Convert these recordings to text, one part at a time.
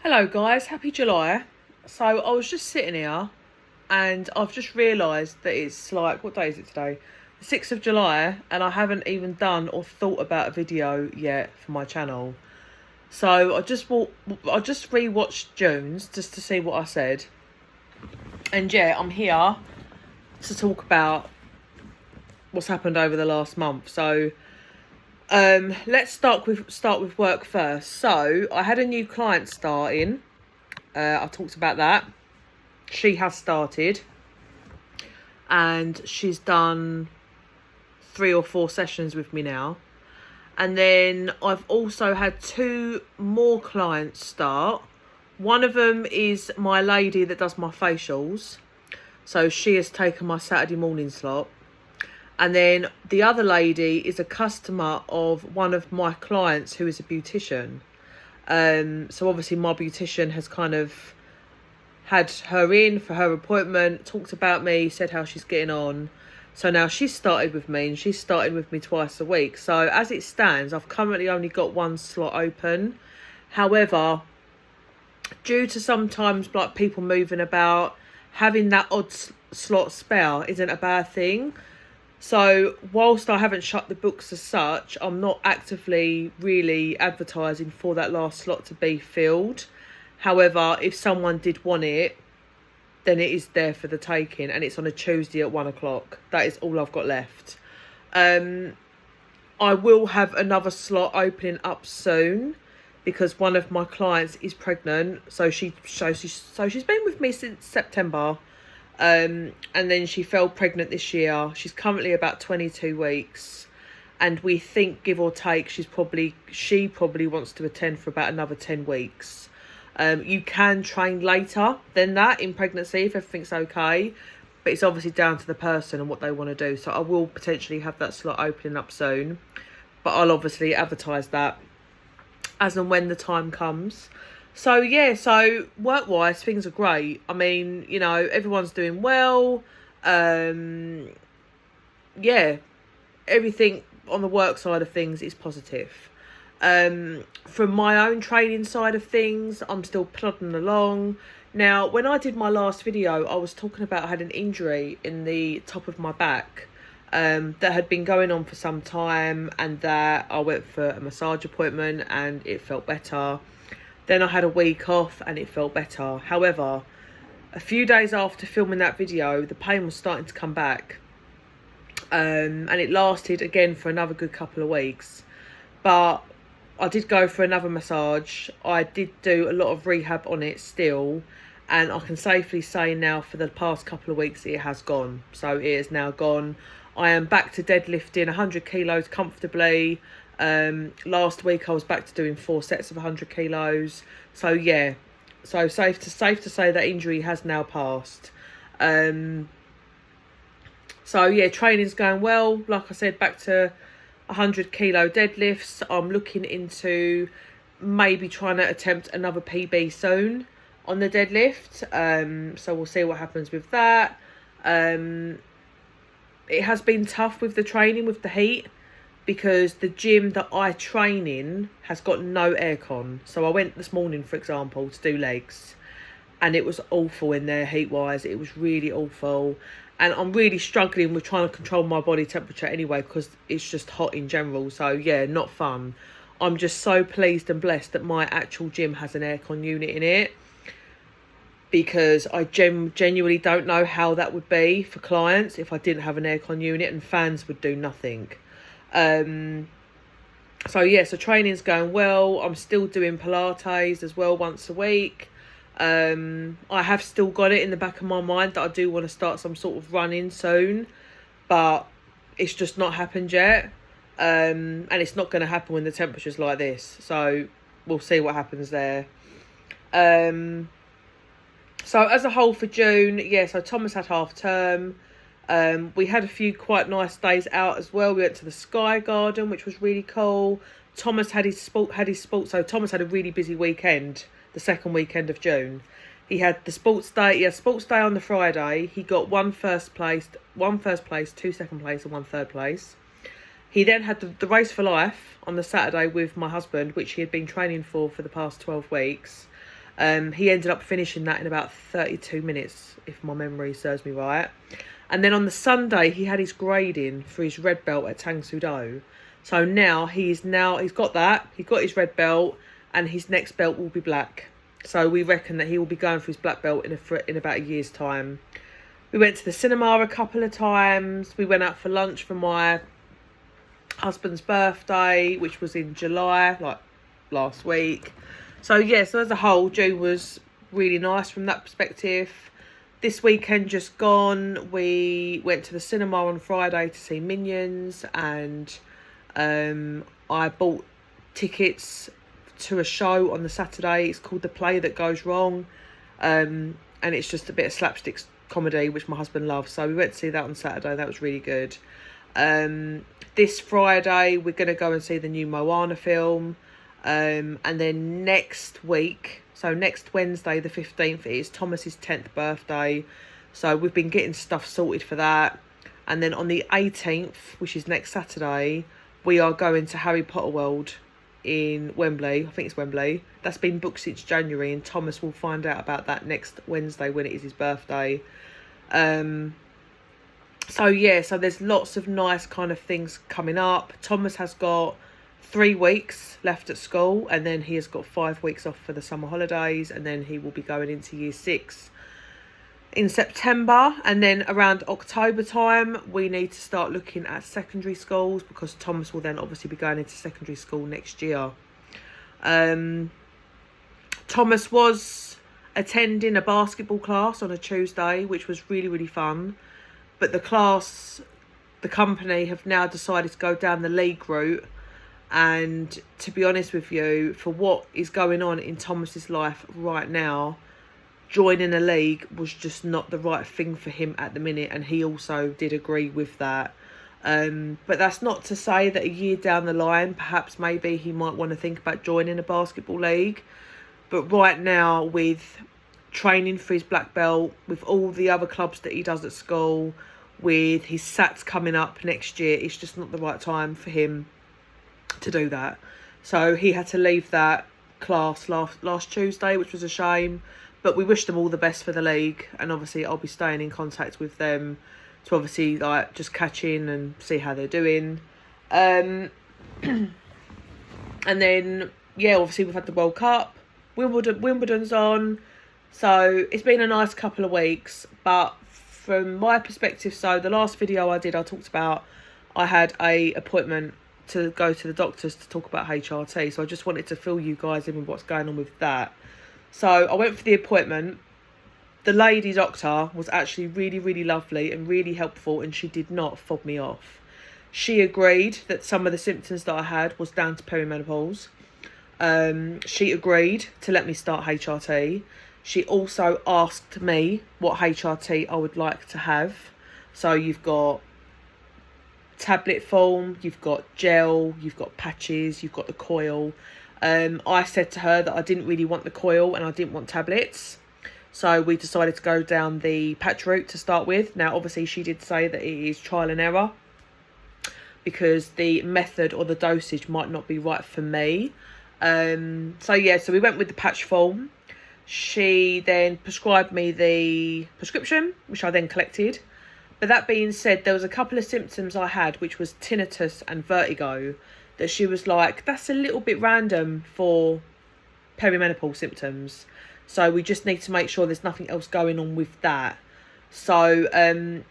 Hello guys, happy July. So I was just sitting here and I've just realised that it's like, what day is it today? The 6th of July, and I haven't even done or thought about a video yet for my channel. So I just rewatched June's just to see what I said. And yeah, I'm here to talk about what's happened over the last month. So let's start with work first. So I had a new client starting. I talked about that. She has started, and she's done 3 or 4 sessions with me now. And then I've also had 2 more clients start. One of them is my lady that does my facials, so she has taken my Saturday morning slot. And then the other lady is a customer of one of my clients who is a beautician. So obviously my beautician has kind of had her in for her appointment, talked about me, said how she's getting on. So now she's started with me, and she's started with me twice a week. So as it stands, I've currently only got 1 slot open. However, due to sometimes like people moving about, having that odd slot spare isn't a bad thing. So whilst I haven't shut the books as such, I'm not actively really advertising for that last slot to be filled. However, if someone did want it, then it is there for the taking, and it's on a Tuesday at 1 o'clock. That is all I've got left. I will have another slot opening up soon because one of my clients is pregnant. So she's been with me since September. And then she fell pregnant this year. She's currently about 22 weeks, and we think, give or take, she probably wants to attend for about another 10 weeks. You can train later than that in pregnancy if everything's okay, but it's obviously down to the person and what they want to do. So I will potentially have that slot opening up soon, but I'll obviously advertise that as and when the time comes. So yeah, so work-wise, things are great. I mean, you know, everyone's doing well. Yeah, everything on the work side of things is positive. From my own training side of things, I'm still plodding along. Now, when I did my last video, I was talking about I had an injury in the top of my back that had been going on for some time, and that I went for a massage appointment and it felt better. Then I had a week off and it felt better. However, a few days after filming that video, the pain was starting to come back. And it lasted again for another good couple of weeks. But I did go for another massage. I did do a lot of rehab on it still. And I can safely say now for the past couple of weeks it has gone. So it is now gone. I am back to deadlifting 100 kilos comfortably. Last week I was back to doing 4 sets of 100 kilos. So yeah, so safe to say that injury has now passed. So yeah, training's going well. Like I said, back to 100 kilo deadlifts. I'm looking into maybe trying to attempt another PB soon on the deadlift. So we'll see what happens with that. It has been tough with the training, with the heat, because the gym that I train in has got no aircon. So I went this morning, for example, to do legs, and it was awful in there heat-wise. It was really awful. And I'm really struggling with trying to control my body temperature anyway, because it's just hot in general. So yeah, not fun. I'm just so pleased and blessed that my actual gym has an aircon unit in it, because I genuinely don't know how that would be for clients if I didn't have an aircon unit, and fans would do nothing. So yeah, so training's going well. I'm still doing Pilates as well once a week. I have still got it in the back of my mind that I do want to start some sort of running soon, but it's just not happened yet. And it's not going to happen when the temperature's like this. So we'll see what happens there. So as a whole for June, yeah, so Thomas had half term. We had a few quite nice days out as well. We went to the Sky Garden, which was really cool. Thomas had his sport. So Thomas had a really busy weekend, the second weekend of June. He had the sports day. He had sports day on the Friday. He got 1 first place, 2 second place, and 1 third place. He then had the Race for Life on the Saturday with my husband, which he had been training for the past 12 weeks. He ended up finishing that in about 32 minutes, if my memory serves me right. And then on the Sunday, he had his grading for his red belt at Tang Soo Do. So he's got that. He's got his red belt, and his next belt will be black. So we reckon that he will be going for his black belt in about a year's time. We went to the cinema a couple of times. We went out for lunch for my husband's birthday, which was in July, like last week. So as a whole, June was really nice from that perspective. This weekend just gone, we went to the cinema on Friday to see Minions, and I bought tickets to a show on the Saturday. It's called The Play That Goes Wrong, and it's just a bit of slapstick comedy, which my husband loves. So we went to see that on Saturday. That was really good. This Friday we're going to go and see the new Moana film, and then next week, so next Wednesday the 15th, it is Thomas's 10th birthday, so we've been getting stuff sorted for that. And then on the 18th, which is next Saturday, we are going to Harry Potter World in Wembley. I think it's Wembley. That's been booked since January, and Thomas will find out about that next Wednesday when it is his birthday. So there's lots of nice kind of things coming up. Thomas has got 3 weeks left at school, and then he has got 5 weeks off for the summer holidays, and then he will be going into year 6 in September. And then around October time, we need to start looking at secondary schools, because Thomas will then obviously be going into secondary school next year. Thomas was attending a basketball class on a Tuesday, which was really, really fun. But the company have now decided to go down the league route. And to be honest with you, for what is going on in Thomas's life right now, joining a league was just not the right thing for him at the minute. And he also did agree with that. But that's not to say that a year down the line, perhaps maybe he might want to think about joining a basketball league. But right now, with training for his black belt, with all the other clubs that he does at school, with his SATs coming up next year, it's just not the right time for him to do that. So he had to leave that class last Tuesday, which was a shame. But we wish them all the best for the league, and obviously I'll be staying in contact with them to obviously like just catch in and see how they're doing. And then obviously we've had the World Cup. Wimbledon's on. So it's been a nice couple of weeks. But from my perspective, so the last video I did, I talked about I had a appointment to go to the doctors to talk about HRT. So I just wanted to fill you guys in with what's going on with that. So I went for the appointment. The lady doctor was actually really, really lovely and really helpful, and she did not fob me off. She agreed that some of the symptoms that I had was down to perimenopause. She agreed to let me start HRT. She also asked me what HRT I would like to have. So you've got tablet form, you've got gel, you've got patches, you've got the coil. I said to her that I didn't really want the coil and I didn't want tablets. So we decided to go down the patch route to start with. Now, obviously, she did say that it is trial and error, because the method or the dosage might not be right for me. So we went with the patch form. She then prescribed me the prescription, which I then collected. But that being said, there was a couple of symptoms I had, which was tinnitus and vertigo, that she was like, that's a little bit random for perimenopause symptoms. So we just need to make sure there's nothing else going on with that. So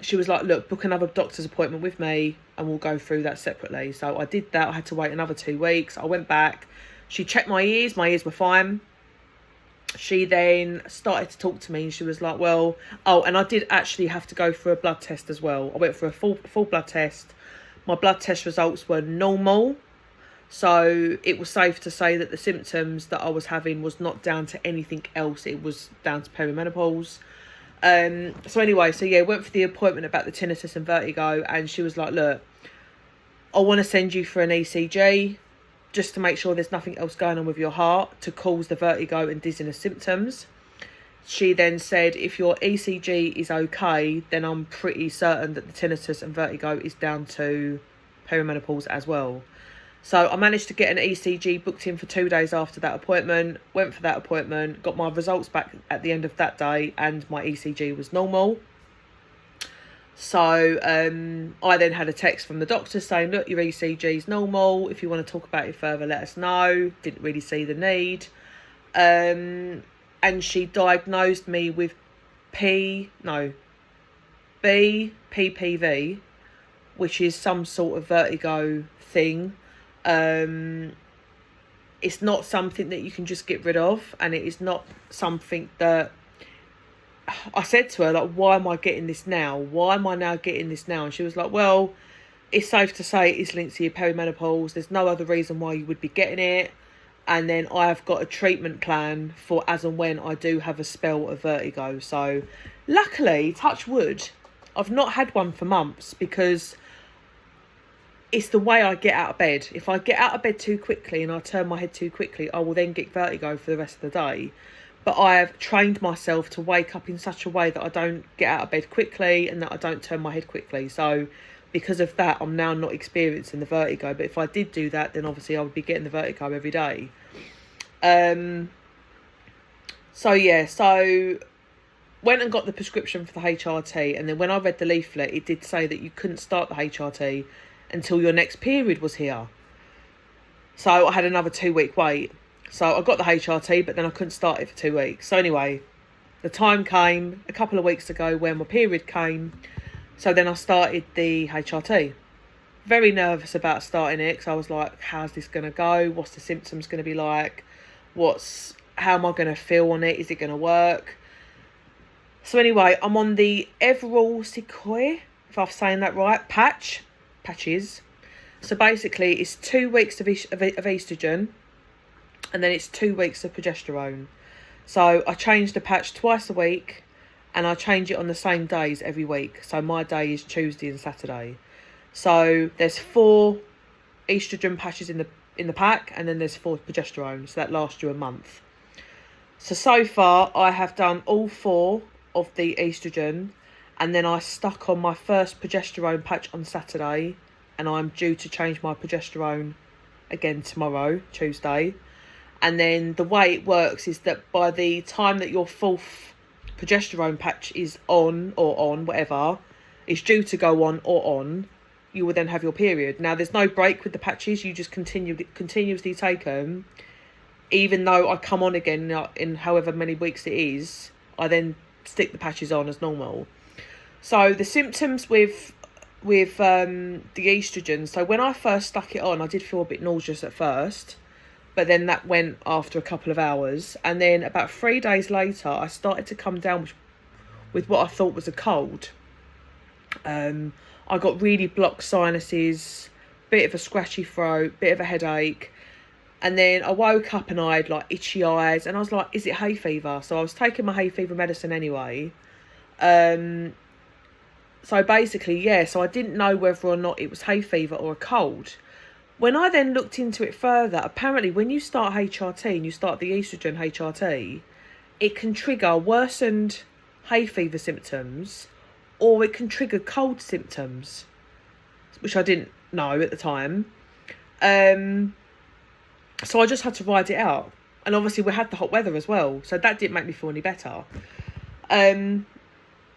she was like, look, book another doctor's appointment with me and we'll go through that separately. So I did that. I had to wait another 2 weeks. I went back. She checked my ears. My ears were fine. She then started to talk to me and she was like, and I did actually have to go for a blood test as well. I went for a full blood test. My blood test results were normal. So it was safe to say that the symptoms that I was having was not down to anything else. It was down to perimenopause. Went for the appointment about the tinnitus and vertigo, and she was like, look, I want to send you for an ECG just to make sure there's nothing else going on with your heart to cause the vertigo and dizziness symptoms. She then said, if your ECG is okay, then I'm pretty certain that the tinnitus and vertigo is down to perimenopause as well. So I managed to get an ECG booked in for 2 days after that appointment, went for that appointment, got my results back at the end of that day, and my ECG was normal. So I then had a text from the doctor saying, look, your ECG is normal. If you want to talk about it further, let us know. Didn't really see the need. And she diagnosed me with BPPV, which is some sort of vertigo thing. It's not something that you can just get rid of, and it is not something that I said to her, like, why am I getting this now? Why am I now getting this now? And she was like, well, it's safe to say it's linked to your perimenopause. There's no other reason why you would be getting it. And then I've got a treatment plan for as and when I do have a spell of vertigo. So luckily, touch wood, I've not had one for months, because it's the way I get out of bed. If I get out of bed too quickly and I turn my head too quickly, I will then get vertigo for the rest of the day. But I have trained myself to wake up in such a way that I don't get out of bed quickly and that I don't turn my head quickly. So because of that, I'm now not experiencing the vertigo. But if I did do that, then obviously I would be getting the vertigo every day. So went and got the prescription for the HRT. And then when I read the leaflet, it did say that you couldn't start the HRT until your next period was here. So I had another 2-week wait. So I got the HRT, but then I couldn't start it for 2 weeks. So anyway, the time came a couple of weeks ago when my period came. So then I started the HRT. Very nervous about starting it, because I was like, how's this going to go? What's the symptoms going to be like? How am I going to feel on it? Is it going to work? So anyway, I'm on the Everol Sequoia, if I'm saying that right, patches. So basically, it's 2 weeks of estrogen, and then it's 2 weeks of progesterone. So I change the patch twice a week, and I change it on the same days every week. So my day is Tuesday and Saturday. So there's 4 estrogen patches in the pack, and then there's 4 progesterone. So that lasts you a month. So far, I have done all 4 of the estrogen, and then I stuck on my first progesterone patch on Saturday, and I'm due to change my progesterone again tomorrow, Tuesday. And then the way it works is that by the time that your 4th progesterone patch is on, whatever, is due to go on or on, you will then have your period. Now, there's no break with the patches. You just continuously take them. Even though I come on again in however many weeks it is, I then stick the patches on as normal. So the symptoms with the estrogen, so when I first stuck it on, I did feel a bit nauseous at first, but then that went after a couple of hours. And then about 3 days later, I started to come down with what I thought was a cold. I got really blocked sinuses, bit of a scratchy throat, bit of a headache. And then I woke up and I had like itchy eyes, and I was like, is it hay fever? So I was taking my hay fever medicine anyway. So basically, so I didn't know whether or not it was hay fever or a cold. When I then looked into it further, apparently when you start HRT and you start the estrogen HRT, it can trigger worsened hay fever symptoms, or it can trigger cold symptoms, which I didn't know at the time. So I just had to ride it out. And obviously we had the hot weather as well, so that didn't make me feel any better. I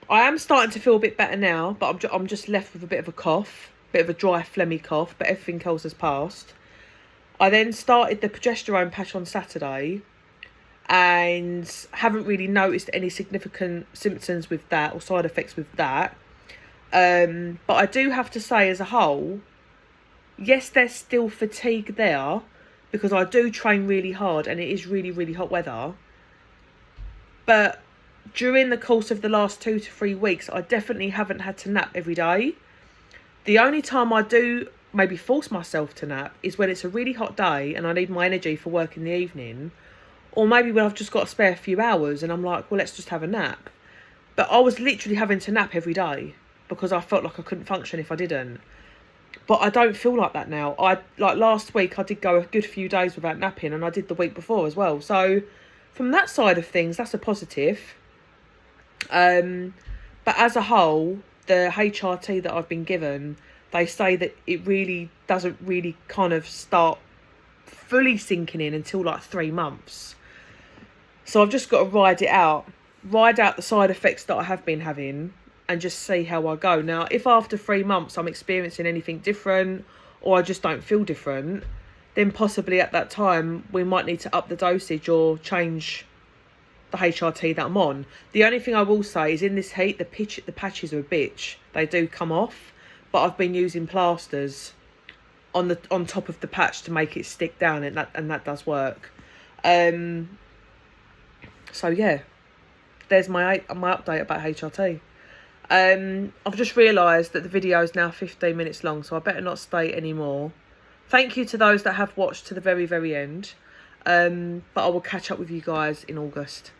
am starting to feel a bit better now, but I'm just left with a bit of a cough, bit of a dry, phlegmy cough, but everything else has passed. I then started the progesterone patch on Saturday, and haven't really noticed any significant symptoms with that or side effects with that. But I do have to say, as a whole, yes, there's still fatigue there, because I do train really hard and it is really, really hot weather. But during the course of the last 2 to 3 weeks, I definitely haven't had to nap every day. The only time I do maybe force myself to nap is when it's a really hot day and I need my energy for work in the evening. Or maybe when I've just got a spare few hours and I'm like, well, let's just have a nap. But I was literally having to nap every day because I felt like I couldn't function if I didn't. But I don't feel like that now. Like last week, I did go a good few days without napping, and I did the week before as well. So from that side of things, that's a positive. But as a whole, the HRT that I've been given they say that it really doesn't really kind of start fully sinking in until like 3 months. So I've just got to ride out the side effects that I have been having and just see how I go. Now, if after 3 months I'm experiencing anything different or I just don't feel different, then possibly at that time we might need to up the dosage or change the HRT that I'm on. The only thing I will say is in this heat, the patches are a bitch. They do come off, but I've been using plasters on top of the patch to make it stick down, and that does work. So yeah, there's my update about HRT. I've just realised that the video is now 15 minutes long, so I better not stay anymore. Thank you to those that have watched to the very, very end. But I will catch up with you guys in August.